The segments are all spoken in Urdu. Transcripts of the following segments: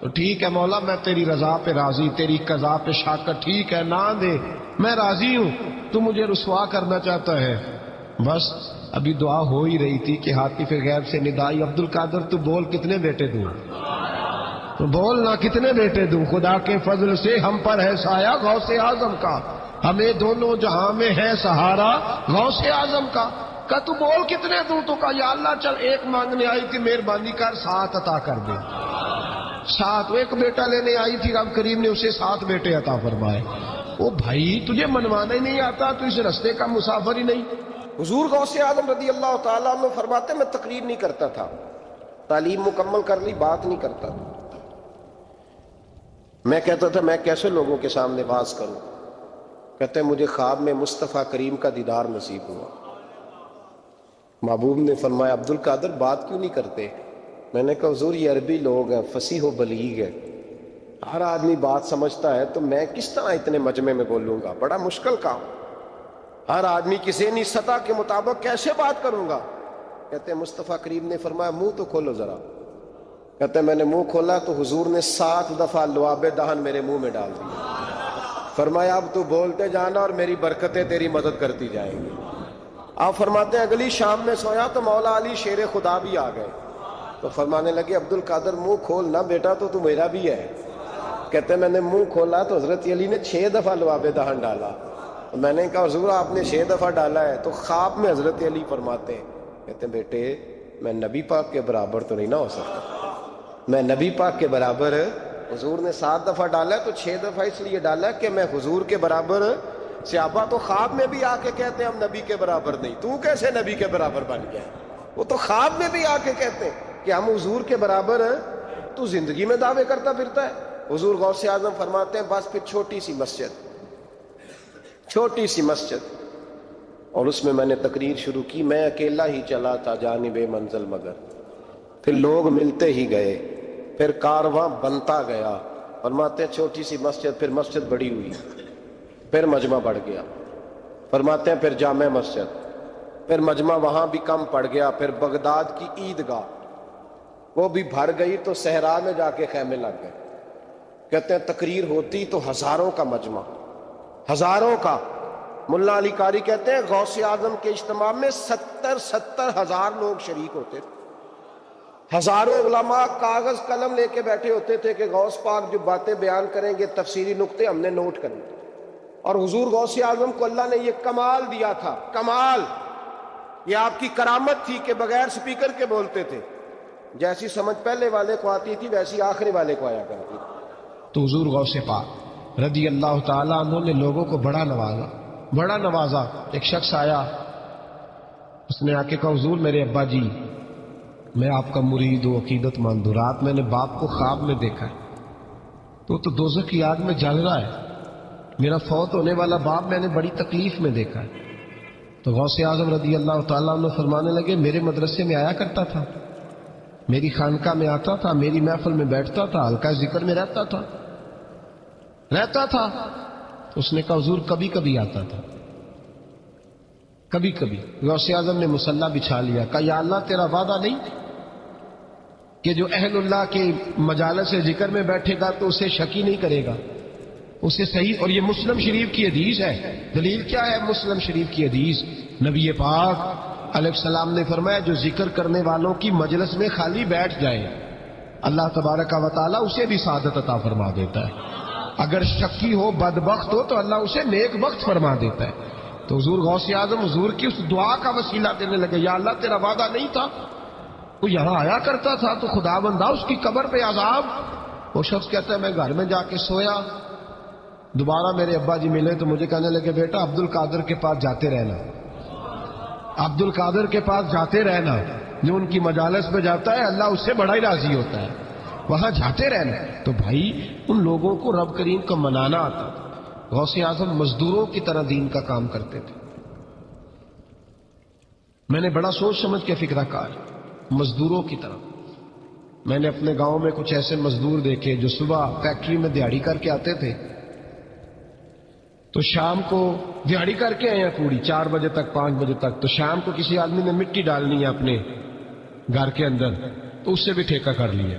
تو ٹھیک ہے مولا، میں تیری رضا پہ راضی، تیری قضا پہ شاکر، ٹھیک ہے نہ دے میں راضی ہوں، تو مجھے رسوا کرنا چاہتا ہے۔ بس ابھی دعا ہو ہی رہی تھی کہ حاطف غیب سے ندائی، عبد القادر تو بول کتنے بیٹے دوں، تو بول نہ کتنے بیٹے دوں، خدا کے فضل سے ہم پر ہے سایہ غوث اعظم کا، ہمیں دونوں جہاں میں ہے سہارا غوث اعظم کا۔ کہ تو بول کتنے دوں، تو کہا یا اللہ چل ایک مانگنے آئی تھی، مہربانی کر 7 عطا کر دے۔ 7، ایک بیٹا لینے آئی تھی، رب کریم نے اسے 7 بیٹے عطا فرمائے۔ او بھائی تجھے منوانا ہی نہیں آتا، تو اس رستے کا مسافر ہی نہیں۔ حضور غوث اعظم رضی اللہ تعالیٰ عنہ فرماتے میں تقریر نہیں کرتا تھا، تعلیم مکمل کر لی، بات نہیں کرتا تھا۔ میں کہتا تھا میں کیسے لوگوں کے سامنے واز کروں؟ کہتے ہیں مجھے خواب میں مصطفیٰ کریم کا دیدار نصیب ہوا۔ محبوب نے فرمایا عبد القادر بات کیوں نہیں کرتے؟ میں نے کہا حضور یہ عربی لوگ ہیں، فصیح و بلیغ ہے، ہر آدمی بات سمجھتا ہے، تو میں کس طرح اتنے مجمع میں بولوں گا؟ بڑا مشکل کام، ہر آدمی کی ذہنی سطح کے مطابق کیسے بات کروں گا؟ کہتے ہیں مصطفیٰ کریم نے فرمایا منہ تو کھولو ذرا۔ کہتے ہیں میں نے منہ کھولا تو حضور نے 7 دفعہ لعاب دہن میرے منہ میں ڈال دیا۔ فرمایا اب تو بولتے جانا اور میری برکتیں تیری مدد کرتی جائیں گی۔ آپ فرماتے ہیں اگلی شام میں سویا تو مولا علی شیر خدا بھی آ گئے، تو فرمانے لگے عبد القادر منہ کھول نہ بیٹا، تو میرا بھی ہے۔ کہتے ہیں میں نے منہ کھولا تو حضرت علی نے 6 دفعہ لعاب دہن ڈالا۔ میں نے کہا حضور آپ نے 6 دفعہ ڈالا ہے، تو خواب میں حضرت علی فرماتے ہیں، کہتے ہیں بیٹے میں نبی پاک کے برابر تو نہیں نہ ہو سکتا، میں نبی پاک کے برابر، حضور نے 7 دفعہ ڈالا ہے تو 6 دفعہ اس لیے ڈالا ہے کہ میں حضور کے برابر۔ صحابہ تو خواب میں بھی آ کے کہتے ہیں ہم نبی کے برابر نہیں، تو کیسے نبی کے برابر بن گیا؟ وہ تو خواب میں بھی آ کے کہتے ہیں کہ ہم حضور کے برابر ہیں، تو زندگی میں دعوے کرتا پھرتا ہے۔ حضور غوث اعظم فرماتے ہیں بس پھر چھوٹی سی مسجد، اور اس میں میں نے تقریر شروع کی، میں اکیلا ہی چلا تھا جانب منزل مگر، پھر لوگ ملتے ہی گئے، پھر کارواں بنتا گیا۔ فرماتے ہیں چھوٹی سی مسجد، پھر مسجد بڑی ہوئی، پھر مجمع بڑھ گیا۔ فرماتے ہیں پھر جامع مسجد، پھر مجمع وہاں بھی کم پڑ گیا، پھر بغداد کی عیدگاہ وہ بھی بھر گئی تو صحرا میں جا کے خیمے لگ گئے۔ کہتے ہیں تقریر ہوتی تو ہزاروں کا مجمع، ہزاروں کا۔ ملا علی قاری کہتے ہیں غوث اعظم کے اجتماع میں 70 ہزار لوگ شریک ہوتے تھے، ہزاروں علماء کاغذ قلم لے کے بیٹھے ہوتے تھے کہ غوث پاک جو باتیں بیان کریں گے تفسیری نقطے ہم نے نوٹ کرنے۔ اور حضور غوث اعظم کو اللہ نے یہ کمال دیا تھا، کمال، یہ آپ کی کرامت تھی کہ بغیر سپیکر کے بولتے تھے، جیسی سمجھ پہلے والے کو آتی تھی ویسی آخری والے کو آیا کرتی تھی۔ تو حضور غوث پاک رضی اللہ تعالیٰ عنہ نے لوگوں کو بڑا نوازا۔ ایک شخص آیا، اس نے آ کے کہا حضور میرے ابا جی میں آپ کا مرید ہوں، عقیدت مند ہوں، رات میں نے باپ کو خواب میں دیکھا ہے، تو دوزخ کی آگ میں جل رہا ہے، میرا فوت ہونے والا باپ میں نے بڑی تکلیف میں دیکھا ہے۔ تو غوث اعظم رضی اللہ تعالیٰ عنہ فرمانے لگے میرے مدرسے میں آیا کرتا تھا، میری خانقاہ میں آتا تھا، میری محفل میں بیٹھتا تھا، حلقہ ذکر میں رہتا تھا۔ اس نے کہا حضور کبھی کبھی آتا تھا، کبھی کبھی۔ غوث اعظم نے مصلی بچھا لیا، کہا یا اللہ تیرا وعدہ نہیں کہ جو اہل اللہ کے مجالس ذکر میں بیٹھے گا تو اسے شکی نہیں کرے گا، اسے صحیح۔ اور یہ مسلم شریف کی حدیث ہے، دلیل کیا ہے؟ مسلم شریف کی حدیث، نبی پاک علیہ السلام نے فرمایا جو ذکر کرنے والوں کی مجلس میں خالی بیٹھ جائے اللہ تبارک و تعالیٰ اسے بھی سعادت عطا فرما دیتا ہے، اگر شکی ہو بدبخت ہو تو اللہ اسے نیک بخت فرما دیتا ہے۔ تو حضور غوث اعظم حضور کی اس دعا کا وسیلہ دینے لگے، یا اللہ تیرا وعدہ نہیں تھا، وہ یہاں آیا کرتا تھا تو خدا بندہ اس کی قبر پہ عذاب۔ وہ شخص کہتا ہے میں گھر میں جا کے سویا، دوبارہ میرے ابا جی ملے تو مجھے کہنے لگے بیٹا عبد القادر کے پاس جاتے رہنا، عبد القادر کے پاس جاتے رہنا، جو ان کی مجالس میں جاتا ہے اللہ اس سے بڑا ہی راضی ہوتا ہے، وہاں جاتے رہنا۔ تو بھائی ان لوگوں کو رب کریم کا منانا آتا تھا۔ غوث اعظم مزدوروں کی طرح دین کا کام کرتے تھے۔ میں نے بڑا سوچ سمجھ کے فکرہ کہا، مزدوروں کی طرح۔ میں نے اپنے گاؤں میں کچھ ایسے مزدور دیکھے جو صبح فیکٹری میں دیہڑی کر کے آتے تھے تو شام کو دیہڑی کر کے آئے ہیں پوری 4 بجے تک 5 بجے تک، تو شام کو کسی آدمی نے مٹی ڈالنی ہے اپنے گھر کے اندر تو اس سے بھی ٹھیکہ کر لیا،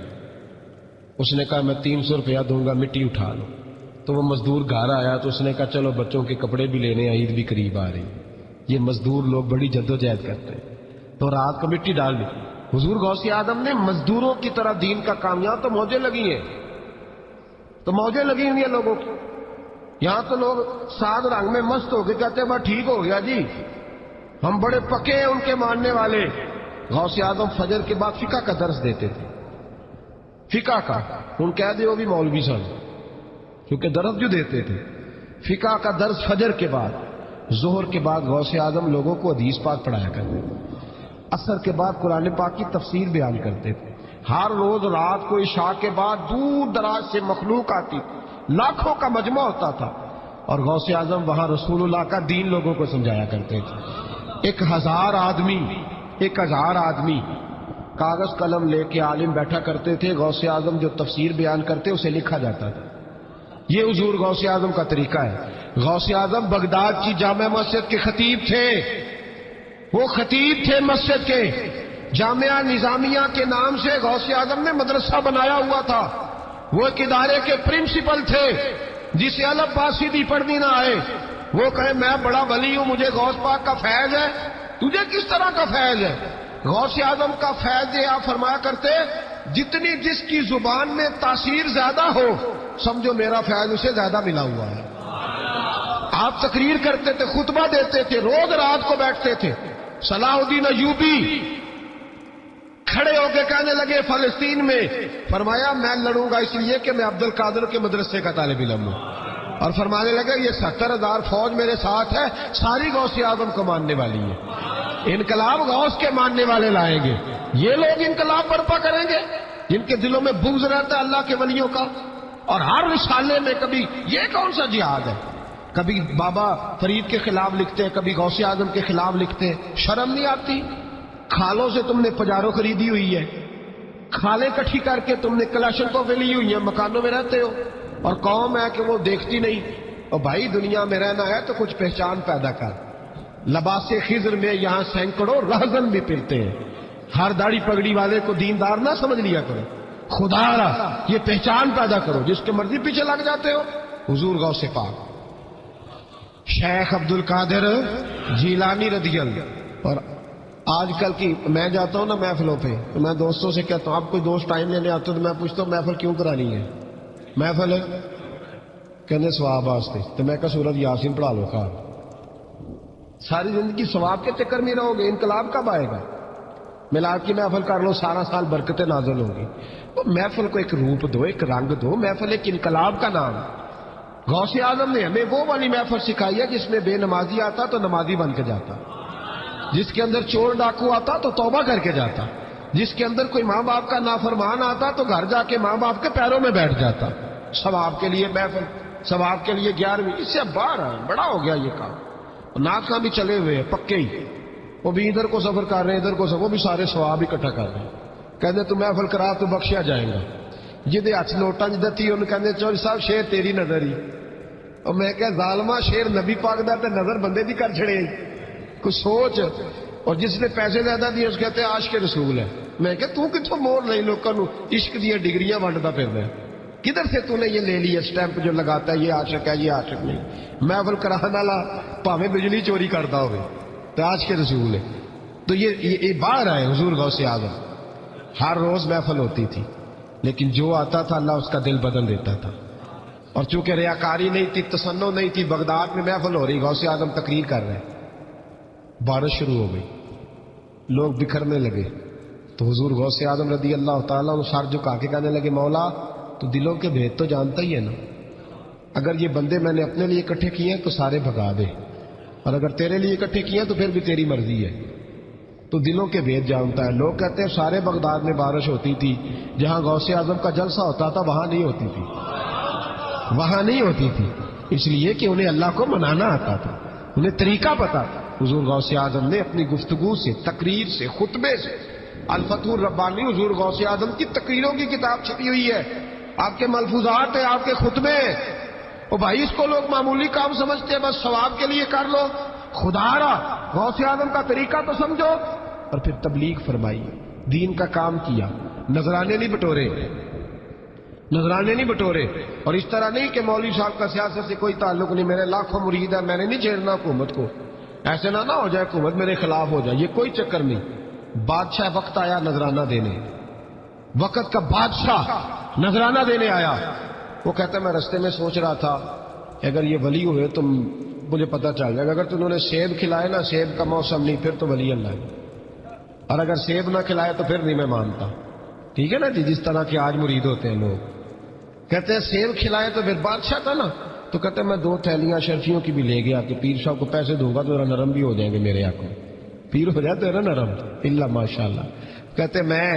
اس نے کہا میں 300 روپیہ دوں گا، مٹی اٹھا لو. تو وہ مزدور گھر آیا تو اس نے کہا چلو بچوں کے کپڑے بھی لینے، عید بھی قریب آ رہی. یہ مزدور لوگ بڑی جدوجہد کرتے ہیں. تو رات کو مٹی ڈال دی. حضور غوث اعظم نے مزدوروں کی طرح دین کا کام، یہاں تو موجیں لگی ہیں، تو موجیں لگی ہوئی ہیں لوگوں کی. یہاں تو لوگ سات رنگ میں مست ہو کے کہتے ہیں بس ٹھیک ہو گیا جی، ہم بڑے پکے ہیں ان کے ماننے والے. غوث اعظم فجر کے بعد فقہ کا درس دیتے تھے. فقہ کا ان کہہ دے وہ بھی مولوی صاحب، کیونکہ درس جو دیتے تھے. فقہ کا درس فجر کے بعد. ظہر کے بعد غوث اعظم لوگوں کو حدیث پاک پڑھایا کرتے تھے. عصر کے بعد قرآن پاک کی تفسیر بیان کرتے تھے. ہر روز رات کو عشاء کے بعد دور دراز سے مخلوق آتی تھی، لاکھوں کا مجمع ہوتا تھا، اور غوث اعظم وہاں رسول اللہ کا دین لوگوں کو سمجھایا کرتے تھے. 1000 آدمی کاغذ قلم لے کے عالم بیٹھا کرتے تھے. غوث اعظم جو تفسیر بیان کرتے اسے لکھا جاتا تھا. یہ حضور غوث اعظم کا طریقہ ہے. غوث اعظم بغداد کی جامع مسجد کے خطیب تھے. وہ خطیب تھے مسجد کے. جامعہ نظامیہ کے نام سے غوث اعظم نے مدرسہ بنایا ہوا تھا. وہ ایک ادارے کے پرنسپل تھے. جسے الف با سیدھی پڑھنی نہ آئے وہ کہے میں بڑا ولی ہوں، مجھے غوث پاک کا فیض ہے. تجھے کس طرح کا فیض ہے؟ غوث اعظم کا فیض یہ آپ فرمایا کرتے جتنی جس کی زبان میں تاثیر زیادہ ہو سمجھو میرا فیض اسے زیادہ ملا ہوا ہے. آپ تقریر کرتے تھے، خطبہ دیتے تھے، روز رات کو بیٹھتے تھے. صلاح الدین ایوبی کھڑے ہو کے کہنے لگے فلسطین میں، فرمایا میں لڑوں گا اس لیے کہ میں عبد القادر کے مدرسے کا طالب علم ہوں. اور فرمانے لگے یہ 70,000 فوج میرے ساتھ ہے، ساری غوث اعظم کو ماننے والی ہے. انقلاب غوث کے ماننے والے لائیں گے. یہ لوگ انقلاب برپا کریں گے جن کے دلوں میں بغض رہتا ہے اللہ کے ولیوں کا. اور ہر رسالے میں کبھی یہ کون سا جہاد ہے، کبھی بابا فرید کے خلاف لکھتے ہیں، کبھی غوث اعظم کے خلاف لکھتے ہیں. شرم نہیں آتی؟ کھالوں سے تم نے پجارو خریدی ہوئی ہے، کھالیں کٹھی کر کے تم نے کلاشنکوف لی ہوئی ہیں، مکانوں میں رہتے ہو، اور قوم ہے کہ وہ دیکھتی نہیں. اور بھائی دنیا میں رہنا ہے تو کچھ پہچان پیدا کر. لباس خضر میں یہاں سینکڑوں رہزن بھی پھرتے ہیں. ہر داڑھی پگڑی والے کو دیندار نہ سمجھ لیا کرو. خدا را یہ پہچان پیدا کرو. جس کے مرضی پیچھے لگ جاتے ہو. حضور غوث پاک شیخ عبد القادر جیلانی رضی اللہ. اور آج کل کی میں جاتا ہوں نا محفلوں پہ تو میں دوستوں سے کہتا ہوں آپ کوئی دوست ٹائم لینے آتے تو میں پوچھتا ہوں محفل کیوں کرانی ہے؟ محفل کہنے ثواب واسطے. تو میں کہا سورۃ یاسین پڑھا لو. کہا ساری زندگی ثواب کے چکر میں رہو گے، انقلاب کب آئے گا؟ میلاد کی محفل کر لو، سارا سال برکتیں نازل ہوگی. وہ محفل کو ایک روپ دو، ایک رنگ دو. محفل ایک انقلاب کا نام. غوث اعظم نے ہمیں وہ والی محفل سکھائی ہے جس میں بے نمازی آتا تو نمازی بن کے جاتا، جس کے اندر چور ڈاکو آتا تو توبہ کر کے جاتا، جس کے اندر کوئی ماں باپ کا نافرمان آتا تو گھر جا کے ماں باپ کے پیروں میں بیٹھ جاتا. ثواب کے لیے محفل، ثواب کے لیے 11ویں. اس سے باہر ہے، بڑا ہو گیا یہ کام. ناکاں بھی چلے ہوئے ہیں پکے ہی، وہ بھی ادھر کو سفر کر رہے ہیں، ادھر کو سفر، وہ بھی سارے ثواب اکٹھا کر رہے ہیں. کہتے تو محفل کرا تو بخشیا جائے گا. جہدے ہاتھ نوٹاں جی دتی انہوں کہتے چوری صاحب شیر تیری نظر ہی. اور میں کہ ظالما شیر نبی پاک دا تے نظر بندے دی کر چھڑے کچھ سوچ. اور جس نے پیسے زیادہ دیے اس کہتے ہیں عاشق رسول ہے. میں کہ تو کتوں مور لئی لوکاں نو عشق دیا ڈگریاں ونڈدا پھردا ہے؟ کدھر سے تو نے یہ لے لی اسٹیمپ جو لگاتا ہے یہ عاشق ہے یہ عاشق نہیں؟ محفل کرانے والا بھاویں بجلی چوری کرتا ہوئے تو عاشق رسول ہے. تو یہ باہر آئے حضور غوث اعظم. ہر روز محفل ہوتی تھی لیکن جو آتا تھا اللہ اس کا دل بدل دیتا تھا. اور چونکہ ریاکاری نہیں تھی، تسنع نہیں تھی، بغداد میں محفل ہو رہی، غوث اعظم تقریر کر رہے ہیں، بارش شروع ہو گئی، لوگ بکھرنے لگے. تو حضور غوث اعظم رضی اللہ تعالیٰ عنہ سر جھکا کے کہنے لگے مولا تو دلوں کے بھید تو جانتا ہی ہے نا. اگر یہ بندے میں نے اپنے لیے اکٹھے کیے ہیں تو سارے بھگا دے، اور اگر تیرے لیے اکٹھے کیے ہیں تو پھر بھی تیری مرضی ہے. تو دلوں کے بھید جانتا ہے. لوگ کہتے ہیں سارے بغداد میں بارش ہوتی تھی، جہاں غوث اعظم کا جلسہ ہوتا تھا وہاں نہیں ہوتی تھی، وہاں نہیں ہوتی تھی. اس لیے کہ انہیں اللہ کو منانا آتا تھا، انہیں طریقہ پتا تھا. حضور غوث اعظم نے اپنی گفتگو سے، تقریر سے، خطبے سے، الفتح الربانی حضور غوث اعظم کی تقریروں کی کتاب چھپی ہوئی ہے، آپ کے ملفوظات ہیں، آپ کے خطبے. اور بھائی اس کو لوگ معمولی کام سمجھتے ہیں، بس ثواب کے لیے کر لو. خدا را غوث اعظم کا طریقہ تو سمجھو. اور پھر تبلیغ فرمائی، دین کا کام کیا، نذرانے نہیں بٹورے. نذرانے نہیں بٹورے. اور اس طرح نہیں کہ مولوی صاحب کا سیاست سے کوئی تعلق نہیں, میرے لاکھوں مرید ہیں, میں نے نہیں چھیڑنا حکومت کو, ایسے نہ ہو جائے حکومت میرے خلاف ہو جائے, یہ کوئی چکر نہیں. بادشاہ وقت آیا نذرانہ دینے, وقت کا بادشاہ نذرانہ دینے آیا. وہ کہتا ہے میں رستے میں سوچ رہا تھا کہ اگر یہ ولی ہوئے تو مجھے پتہ چل جائے گا, اگر تو انہوں نے سیب کھلائے نا, سیب کا موسم نہیں, پھر تو ولی اللہ ہے, اور اگر سیب نہ کھلائے تو پھر نہیں میں مانتا. ٹھیک ہے نا جی, جس طرح کے آج مرید ہوتے ہیں لوگ. کہتے ہیں سیب کھلائے تو پھر بادشاہ تھا نا, تو کہتے ہیں میں 2 تھیلیاں شرفیوں کی بھی لے گیا کہ پیر صاحب کو پیسے دوں گا تو ذرا نرم بھی ہو جائیں گے میرے آنکھوں, پیر ہو جاتے ہیں نا نرم, اللہ ماشاء اللہ. کہتے میں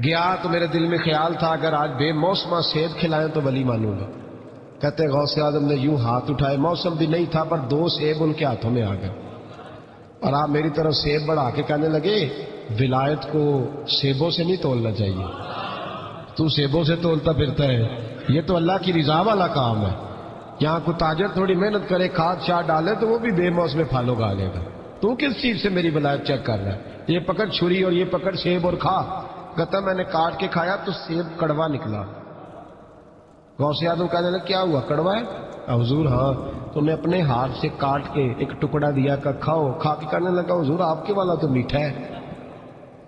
گیا تو میرے دل میں خیال تھا اگر آج بے موسمہ سیب کھلائیں تو ولی مانوں گا. کہتے غوث اعظم نے یوں ہاتھ اٹھائے, موسم بھی نہیں تھا پر 2 سیب ان کے ہاتھوں میں آ گئے, اور آپ میری طرف سیب بڑھا کے کہنے لگے ولایت کو سیبوں سے نہیں تولنا چاہیے, تو سیبوں سے تولتا پھرتا ہے, یہ تو اللہ کی رضا والا کام ہے. یہاں کو تاجر تھوڑی محنت کرے, کھاد شاد ڈالے تو وہ بھی بے موسم پھل اگا لے گا, تو کس چیز سے میری ولایت چیک کر رہا ہے؟ یہ پکڑ چھری اور یہ پکڑ سیب اور کھا. کہتا میں نے کاٹ کے کھایا تو سیب کڑوا نکلا. غوث اعظم کہنے لگا کیا ہوا, کڑوا ہے؟ حضور ہاں. تو میں اپنے ہاتھ سے کاٹ کے ایک ٹکڑا دیا کہ کھاؤ. کھا کے کہنے لگا حضور آپ کے والا تو میٹھا ہے,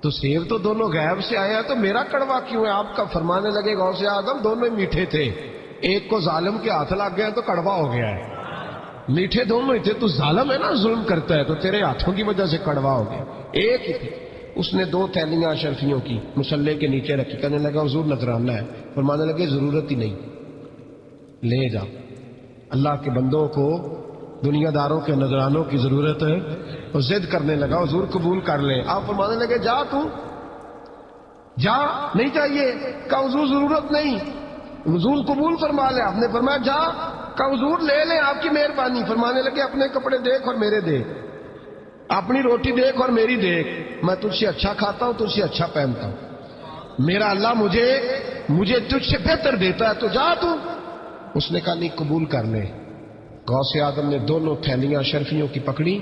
تو سیب تو دونوں غیب سے آیا تو میرا کڑوا کیوں ہے؟ آپ کا فرمانے لگے غوث اعظم دونوں ہی میٹھے تھے, ایک کو ظالم کے ہاتھ لگ گیا تو کڑوا ہو گیا ہے, میٹھے دونوں ہی تھے. تو ظالم ہے نا, ظلم کرتا ہے, تو تیرے ہاتھوں کی وجہ سے کڑوا ہو گیا, ایک ہی تھے. اس نے 2 تھیلیاں اشرفیوں کی مصلے کے نیچے رکھی, کہنے لگا حضور نذرانہ ہے. فرمانے لگے ضرورت ہی نہیں, لے جا. اللہ کے بندوں کو دنیا داروں کے نذرانوں کی ضرورت ہے. اور ضد کرنے لگا حضور قبول کر لیں. آپ فرمانے لگے جا تو جا, نہیں چاہیے. کہا حضور ضرورت نہیں, حضور قبول فرما لے. آپ نے فرمایا جا. کہا حضور لے لیں آپ کی مہربانی. فرمانے لگے اپنے کپڑے دیکھ اور میرے دیکھ, اپنی روٹی دیکھ اور میری دیکھ, میں تجھ سے اچھا کھاتا ہوں, تجھ سے اچھا پہنتا ہوں, میرا اللہ مجھے تجھ سے بہتر دیتا ہے, تو جا تو. اس نے کہا نہیں قبول کر لے. غوث اعظم نے دونوں تھیلیاں شرفیوں کی پکڑی,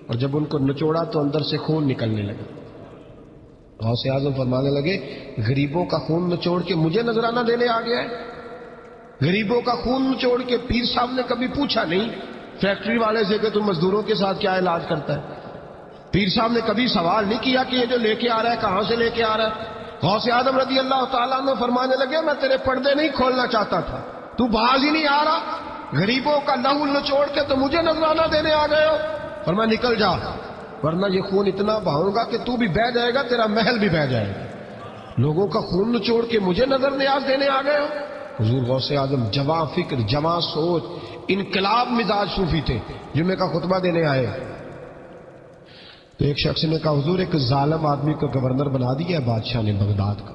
اور جب ان کو نچوڑا تو اندر سے خون نکلنے لگا. غوث اعظم فرمانے لگے غریبوں کا خون نچوڑ کے مجھے نذرانہ دینے آ گیا ہے. غریبوں کا خون نچوڑ کے پیر صاحب نے کبھی پوچھا نہیں فیکٹری والے سے کہ تم مزدوروں کے ساتھ کیا علاج کرتا ہے. پیر صاحب نے کبھی سوال نہیں کیا کہ یہ جو لے کے آ رہا ہے کہاں سے لے کے آ رہا ہے. غوث اعظم رضی اللہ تعالیٰ عنہ فرمانے لگے میں تیرے پردے نہیں کھولنا چاہتا تھا, تو باز ہی نہیں آ رہا, غریبوں کا لہو نچوڑ کے تو مجھے نذرانہ دینے آ گئے ہو. فرمایا نکل جا, ورنہ یہ خون اتنا بہاؤں گا کہ تو بھی بہہ جائے گا, تیرا محل بھی بہہ جائے گا. لوگوں کا خون نچوڑ کے مجھے نظر نیاز دینے آ گئے ہو. حضور غوث اعظم جواں فکر, جواں سوچ, انقلاب مزاج صوفی تھے. جمعے کا خطبہ دینے آئے تو ایک شخص نے کہا حضور ایک ظالم آدمی کو گورنر بنا دیا ہے بادشاہ نے بغداد کا.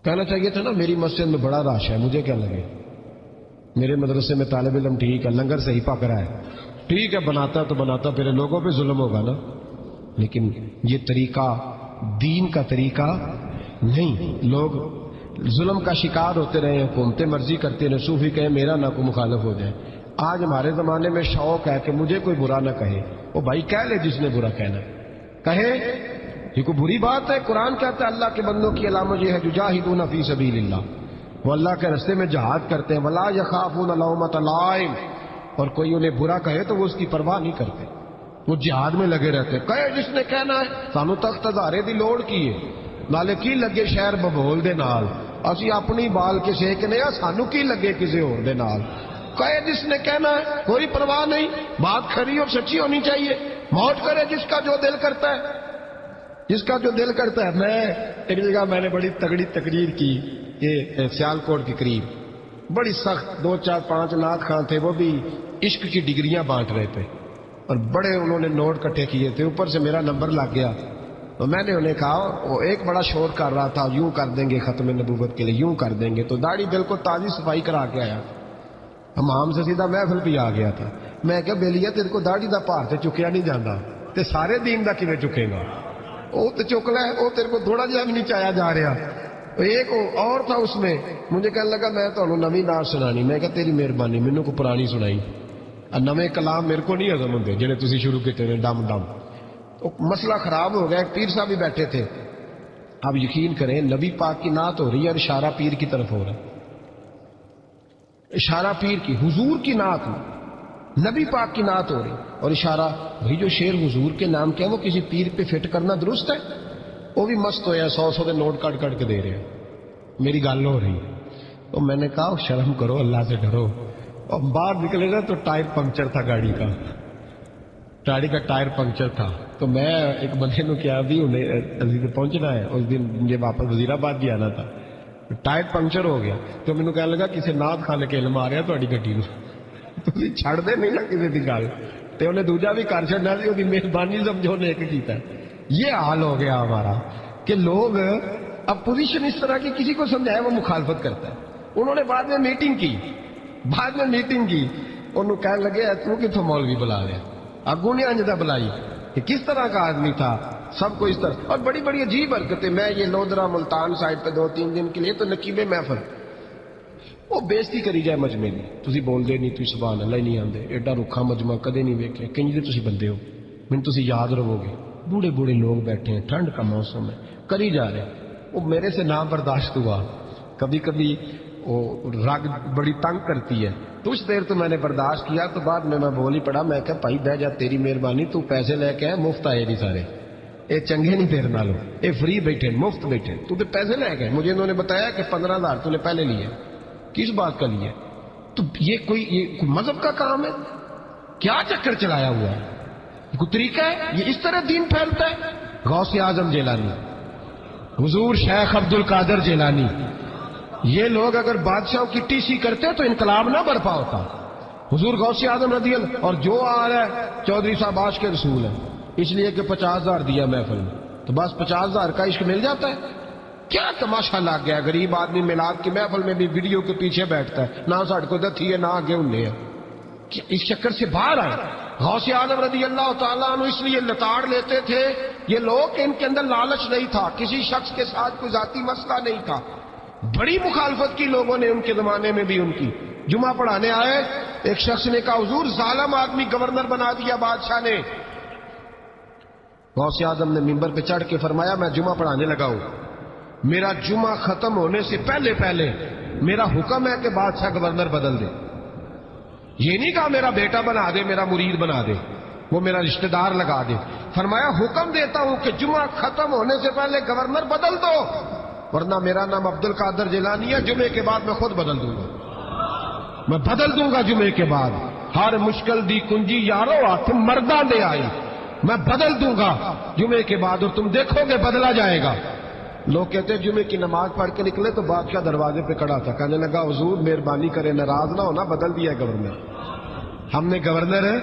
کہنا چاہیے تھا نا میری مسجد میں بڑا رش ہے, مجھے کیا لگے, میرے مدرسے میں طالب علم ٹھیک ہے, لنگر صحیح پک رہا ہے, ٹھیک ہے بناتا تو بناتا پھر لوگوں پہ ظلم ہوگا نا. لیکن یہ طریقہ دین کا طریقہ نہیں. لوگ ظلم کا شکار ہوتے رہے, حکومتیں مرضی کرتے رہے, صوفی کہیں میرا نہ کوئی مخالف ہو جائے. آج ہمارے زمانے میں شوق ہے کہ مجھے کوئی برا نہ کہے. وہ بھائی کہہ لے جس نے برا کہنا کہے, یہ کوئی بری بات ہے. قرآن کہتا ہے اللہ کے بندوں کی علامت یہ ہے یجاہدون فی سبیل اللہ, وہ اللہ کے راستے میں جہاد کرتے ہیں. ولا یخافون لومۃ لائم, اور کوئی انہیں برا کہے تو وہ اس کی پرواہ نہیں کرتے, وہ جہاد میں لگے رہتے. کہے جس نے کہنا ہے سانو تخت ہزارے دی لوڑ کی ہے, نالے کی لگے شہر ببول دے نال, اسی اپنی بال کے سیکنے آ, سانو کی لگے کسی اور دے نال. کہے جس نے کہنا ہے کوئی پرواہ نہیں, بات کھری اور سچی ہونی چاہیے. موت کرے جس کا جو دل کرتا ہے, جس کا جو دل کرتا ہے. میں ایک جگہ میں نے بڑی تگڑی تقریر کی, یہ سیالکوٹ کے قریب, بڑی سخت 2 4 5 نعت خان تھے, وہ بھی عشق کی ڈگریاں بانٹ رہے تھے, اور بڑے انہوں نے نوٹ کٹھے کیے تھے. اوپر سے میرا نمبر لگ گیا, تو میں نے انہیں کہا, وہ ایک بڑا شور کر رہا تھا یوں کر دیں گے ختم نبوت کے لیے, یوں کر دیں گے. تو داڑھی بالکل تازی صفائی کرا کے آیا, امام سے سیدھا محفل بھی آ گیا تھا. میں کہا بیلیا تیرے کو داڑھی دا پار تے چکیا نہیں جانا, تے سارے دین دا کیویں چکے گا, وہ تو چک لے, وہ تیرے کو تھوڑا جہا بھی نہیں چایا جا رہا. ایک اور تھا اس میں, مجھے کہنے لگا میں تمہیں نویں نعت سنانی. میں کہا تیری مہربانی, مینوں کو پرانی سنائی, نویں کلام میرے کو نہیں ہضم ہوندے جڑے تسی شروع کیتے نے ڈم ڈم. مسئلہ خراب ہو گیا. ایک پیر صاحب بھی بیٹھے تھے, آپ یقین کریں نبی پاک کی نعت ہو رہی ہے اور اشارہ پیر کی طرف ہو رہا ہے، اشارہ پیر کی، حضور کی نعت میں نبی پاک کی نعت ہو رہی اور اشارہ بھائی جو شعر حضور کے نام کے ہیں وہ کسی پیر پہ فٹ کرنا درست ہے؟ وہ بھی مست ہوئے ہیں، 100 کے نوٹ کٹ کٹ کے دے رہے ہیں، میری گل ہو رہی ہے۔ تو میں نے کہا شرم کرو، اللہ سے ڈرو۔ اور باہر نکلے نا تو ٹائر پنکچر تھا گاڑی کا ٹائر پنکچر تھا۔ تو میں ایک بندے نے کیا بھی انہیں پہنچنا ہے، اس دن مجھے واپس وزیر آباد بھی آنا تھا، ٹائر پنکچر ہو گیا تو مینوں کہنے لگا کسی نعت خانے کے علم آ رہا تہاڈی گڈی نوں، تسی چھڑ دے نہیں نا کسی دی گل، تے انہیں دوجا بھی کر چھڈنا سی، ਉਹਦੀ مہربانی سمجھو نے ایک کیتا ہے۔ یہ حال ہو گیا ہمارا کہ لوگ اپوزیشن اس طرح کی کسی کو سمجھائے وہ مخالفت کرتا ہے۔ انہوں نے بعد میں میٹنگ کی، انہوں کہنے لگے تو کتوں مولوی بلا رہے اگوں نے انجدہ بلائی کہ کس طرح کا آدمی تھا، سب کو اس طرح، اور بڑی بڑی عجیب حرکتیں۔ میں یہ لودرا ملتان سائڈ پہ 2-3 دن کے لیے تو نقیب محفل وہ بےزتی کری جائے مجمع میں، تسی بول دے نہیں، تسی سبحان اللہ ہی نہیں آندے، ایڈا رکھا مجمع کدے نہیں ویکھیا، کہیں دے تسی بندے ہو، من تسی یاد رہو گے۔ بوڑھے بوڑھے لوگ بیٹھے ہیں، ٹھنڈ کا موسم ہے، کری جا رہے ہیں۔ وہ میرے سے نہ برداشت ہوا، کبھی کبھی وہ رگ بڑی تنگ کرتی ہے، کچھ دیر تو میں نے برداشت کیا، تو بعد میں بول ہی پڑا، میں کہا بھائی بہ جا، تیری مہربانی، تو پیسے لے کے مفت آئے نہیں سارے، اے چنگے نہیں تیرے نالوں، اے فری بیٹھے مفت بیٹھے، تو تے پیسے لے گئے، مجھے انہوں نے بتایا کہ 15,000 تو نے پہلے لیے، کس بات کا لیے؟ تو یہ کوئی مذہب کا کام ہے؟ کیا چکر چلایا ہوا ہے؟ کوئی طریقہ ہے؟ یہ اس طرح دین پھیلتا ہے؟ غوث اعظم جیلانی، حضور شیخ عبد القادر جیلانی، یہ لوگ اگر بادشاہوں کی ٹی سی کرتے تو انقلاب نہ برپا ہوتا۔ حضور غوث اعظم رضی اللہ، اور جو آ رہا ہے چودھری صاحب عاشق کے رسول ہے، اس لیے کہ 50,000 دیا محفل میں، تو بس 50,000 کا عشق مل جاتا ہے۔ کیا تماشا لگ گیا، غریب آدمی میلاد کی محفل میں بھی ویڈیو کے پیچھے بیٹھتا ہے، نہ ساڑھ کو دتھی ہے نہ آگے انہیں ہے۔ اس چکر سے باہر آئے۔ غوث اعظم رضی اللہ تعالیٰ عنہ اس لیے لتاڑ لیتے تھے یہ لوگ کہ ان کے اندر لالچ نہیں تھا، کسی شخص کے ساتھ کوئی ذاتی مسئلہ نہیں تھا۔ بڑی مخالفت کی لوگوں نے ان کے زمانے میں بھی ان کی۔ جمعہ پڑھانے آئے، ایک شخص نے کہا حضور ظالم آدمی گورنر بنا دیا بادشاہ نے۔ غوث اعظم نے منبر پہ چڑھ کے فرمایا میں جمعہ پڑھانے لگا ہوں، میرا جمعہ ختم ہونے سے پہلے میرا حکم ہے کہ بادشاہ گورنر بدل دے۔ یہ نہیں کہا میرا بیٹا بنا دے، میرا مرید بنا دے، وہ میرا رشتہ دار لگا دے، فرمایا حکم دیتا ہوں کہ جمعہ ختم ہونے سے پہلے گورنر بدل دو، ورنہ میرا نام عبد القادر جیلانی ہے، جمعے کے بعد میں خود بدل دوں گا، میں بدل دوں گا جمعے کے بعد۔ ہر مشکل دی کنجی یارو ہاتھ مرداں دے آئی، میں بدل دوں گا جمعے کے بعد، اور تم دیکھو گے بدلا جائے گا۔ لوگ کہتے ہیں جمعے کی نماز پڑھ کے نکلے تو بادشاہ دروازے پہ کھڑا تھا، کہنے لگا حضور مہربانی کرے ناراض نہ ہونا، بدل دیا گورنر، ہم نے گورنر ہے۔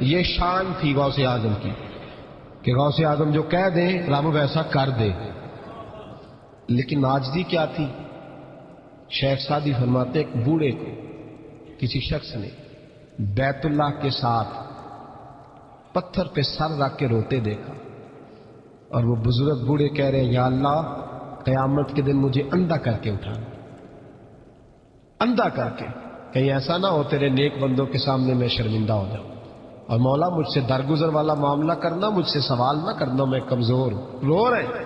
یہ شان تھی غوث اعظم کی کہ غوث اعظم جو کہہ دیں رب ویسا کر دے۔ لیکن عاجزی کیا تھی؟ شیخ سعدی فرماتے ایک بوڑھے کو کسی شخص نے بیت اللہ کے ساتھ پتھر پہ سر رکھ کے روتے دیکھا، اور وہ بزرگ بوڑھے کہہ رہے ہیں یا اللہ قیامت کے دن مجھے اندھا کر کے اٹھانا، اندھا کر کے، کہیں ایسا نہ ہو تیرے نیک بندوں کے سامنے میں شرمندہ ہو جاؤں، اور مولا مجھ سے درگزر والا معاملہ کرنا، مجھ سے سوال نہ کرنا، میں کمزور ہوں۔ رو رہے ہیں،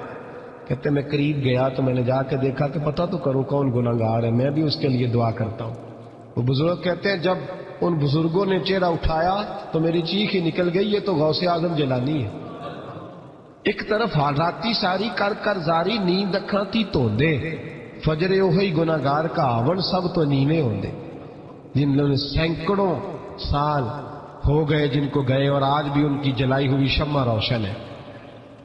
کہتے میں قریب گیا تو میں نے جا کے دیکھا کہ پتہ تو کروں کون گنہگار ہے، میں بھی اس کے لیے دعا کرتا ہوں۔ وہ بزرگ کہتے ہیں جب ان بزرگوں نے چہرہ اٹھایا تو میری چیخ ہی نکل گئی، یہ تو غوث اعظم جیلانی ہے۔ ایک طرف حالاتی ساری کر کر زاری نیند اکھاں تھی توندے، فجر اوہی گناہگار کا آون سب تو نیویں ہوندے۔ جن لوگوں نے سینکڑوں سال ہو گئے جن کو گئے، اور آج بھی ان کی جلائی ہوئی شمع روشن ہے،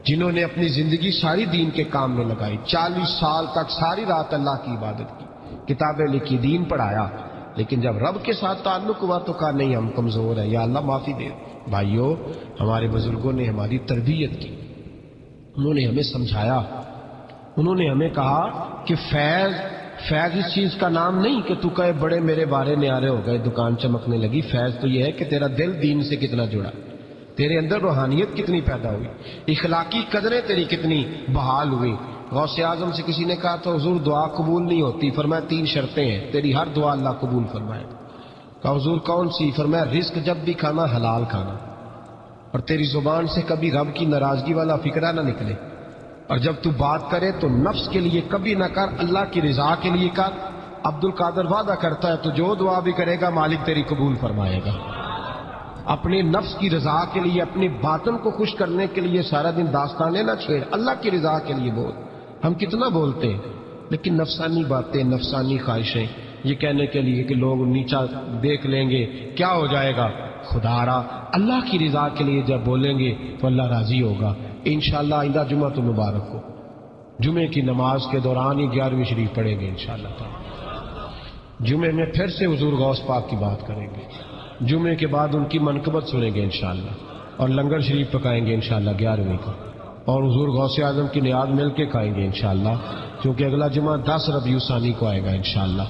جنہوں نے اپنی زندگی ساری دین کے کام میں لگائی، 40 سال تک ساری رات اللہ کی عبادت کی، کتابیں لکھی، دین پڑھایا، لیکن جب رب کے ساتھ تعلق ہوا تو کہا نہیں ہم کمزور ہیں، یا اللہ معافی دے۔ بھائیو ہمارے بزرگوں نے ہماری تربیت کی، انہوں نے ہمیں سمجھایا، انہوں نے ہمیں کہا کہ فیض اس چیز کا نام نہیں کہ تو کہے بڑے میرے بارے نیارے ہو گئے دکان چمکنے لگی، فیض تو یہ ہے کہ تیرا دل دین سے کتنا جڑا، تیرے اندر روحانیت کتنی پیدا ہوئی، اخلاقی قدریں تیری کتنی بحال ہوئی۔ غوث اعظم سے کسی نے کہا تو حضور دعا قبول نہیں ہوتی، فرمایا 3 شرطیں ہیں، تیری ہر دعا اللہ قبول فرمائے۔ کہا حضور کون سی؟ فرمایا رزق جب بھی کھانا حلال کھانا، اور تیری زبان سے کبھی رب کی ناراضگی والا فکرہ نہ نکلے، اور جب تو بات کرے تو نفس کے لیے کبھی نہ کر، اللہ کی رضا کے لیے کر۔ عبد القادر وعدہ کرتا ہے تو جو دعا بھی کرے گا مالک تیری قبول فرمائے گا۔ اپنے نفس کی رضا کے لیے، اپنے باطن کو خوش کرنے کے لیے سارا دن داستانیں نہ چھیڑ، اللہ کی رضا کے لیے بول۔ ہم کتنا بولتے ہیں لیکن نفسانی باتیں، نفسانی خواہشیں، یہ کہنے کے لیے کہ لوگ نیچا دیکھ لیں گے کیا ہو جائے گا۔ خدا را اللہ کی رضا کے لیے جب بولیں گے تو اللہ راضی ہوگا انشاءاللہ۔ آئندہ جمعہ تو مبارک ہو، جمعے کی نماز کے دوران ہی 11ویں شریف پڑھیں گے انشاءاللہ تعالی۔ جمعے میں پھر سے حضور غوث پاک کی بات کریں گے، جمعے کے بعد ان کی منقبت سنیں گے انشاءاللہ، اور لنگر شریف پکائیں گے انشاءاللہ 11ویں کو، اور حضور غوث اعظم کی نیاز مل کے کھائیں گے انشاءاللہ، کیونکہ اگلا جمعہ 10 ربیع الثانی کو آئے گا انشاءاللہ۔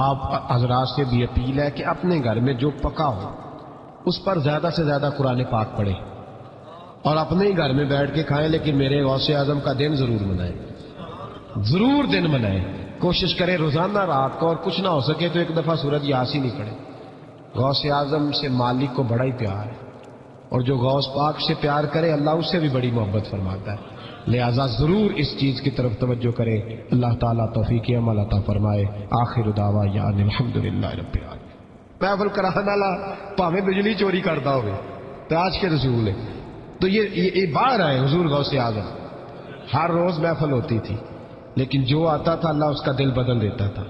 آپ حضرات سے بھی اپیل ہے کہ اپنے گھر میں جو پکا ہو اس پر زیادہ سے زیادہ قرآن پاک پڑھیں، اور اپنے ہی گھر میں بیٹھ کے کھائیں، لیکن میرے غوث اعظم کا دن ضرور منائیں، ضرور دن منائیں۔ کوشش کریں روزانہ رات کو، اور کچھ نہ ہو سکے تو ایک دفعہ سورۃ یاسین ہی پڑھیں۔ غوث اعظم سے مالک کو بڑا ہی پیار ہے، اور جو غوث پاک سے پیار کرے اللہ اس سے بھی بڑی محبت فرماتا ہے، لہذا ضرور اس چیز کی طرف توجہ کرے۔ اللہ تعالیٰ توفیق عمل عطا فرمائے۔ آخر دعوانا ان الحمدللہ رب العالمین۔ محفل کرانے والا پاویں بجلی چوری کرتا ہوئے تاج کے رسول ہے، تو یہ باہر آئے حضور غوث اعظم، ہر روز محفل ہوتی تھی، لیکن جو آتا تھا اللہ اس کا دل بدل دیتا تھا۔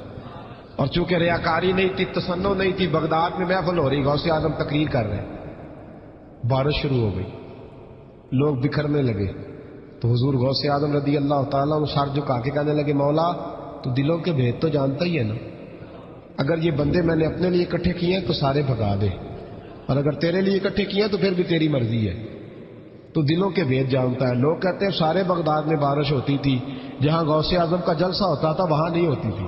اور چونکہ ریاکاری نہیں تھی، تسنع نہیں تھی، بغداد میں محفل ہو رہی، غوث اعظم تقریر کر رہے ہیں، بارش شروع ہو گئی، لوگ بکھرنے لگے، تو حضور غوث اعظم رضی اللہ تعالیٰ عنہ سر جھکا کے کہنے لگے، مولا تو دلوں کے بھید تو جانتا ہی ہے نا، اگر یہ بندے میں نے اپنے لیے اکٹھے کیے ہیں تو سارے بھگا دے، اور اگر تیرے لیے اکٹھے کیے ہیں تو پھر بھی تیری مرضی ہے، تو دلوں کے بھید جانتا ہے۔ لوگ کہتے ہیں سارے بغداد میں بارش ہوتی تھی، جہاں غوث اعظم کا جلسہ ہوتا تھا وہاں نہیں ہوتی تھی،